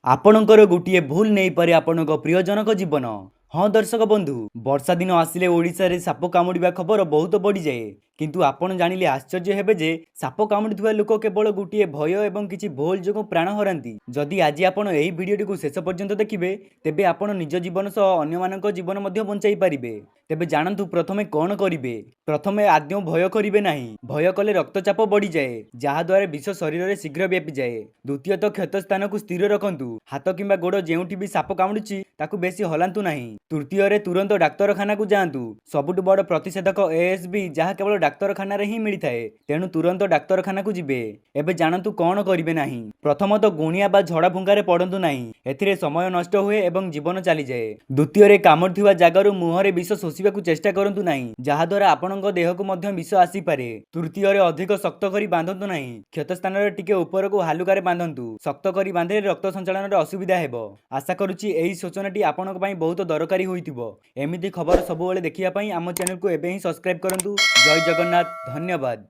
आपणकर गोटे भूल नहीं पारे आपण प्रियजनक जीवन। हाँ दर्शक बंधु, वर्षा दिन आसिले ओडिशा रे साप कामुड़ा खबर बहुत बढ़ी जाए, किंतु आपण जानिले आश्चर्य हेबे जे साप कामुड़ुवा लोक केवल गोटे भय एवं किछि भूल जो प्राण हरांती। जदि आज आपण एही भिडियोटी को शेष पर्यंत देखिबे तेबे आपण निज जीवन सह अन्य मानक जीवन मध्य बंचाई पारिबे। तेबे जानतु प्रथमे कौन करिवे। प्रथमे आद्य भय करिवे नाही। भय कले रक्तचाप बढ़ी जाए, जहा द्वारा विष शरीर में शीघ्र व्यापी जाए। द्वितीयतः क्षत स्थान को स्थिर रखंतु। हाथ किंबा गोड़ जेउठी भी साप कामुड़ुची ताकू बेसी हलांतु नाही। तृतीय तुरंत डाक्तरखाना को जातु। सबुठ बड़ प्रतिषेधक एएसबी जहाँ केवल डाक्तरखाना रे ही मिलता है, तेणु तुरंत डाक्तरखाना को जिबे। एबे जानतु कौन करिवे नाही। प्रथमतः गुणिया बा झड़ा फुंकारे पड़ंतु नाही, एथिरे समय नष्ट हुए एवं जीवन चली जाए। द्वितीय कामुड़ुवा जगार मुहरे विष शोषिबाकू चेष्टा करंतु नाही, जहा द्वारा आपणक देह को मध्य विष आसी पारे। तृतीय अधिक शक्त करी बांधंतु नाही। क्षत स्थान रे टिके ऊपर को हालुकारे बांधंतु। शक्त करी बांधिले रक्त संचालन रे असुविधा हेबो। आशा करूची एही सूचनाटी आपणक पई बहुत दरकारी होइतिबो। एमिति खबर सबुबेले देखिया पई आम चैनल को एबे ही सब्सक्राइब करंतु। जय जगन्नाथ, धन्यवाद।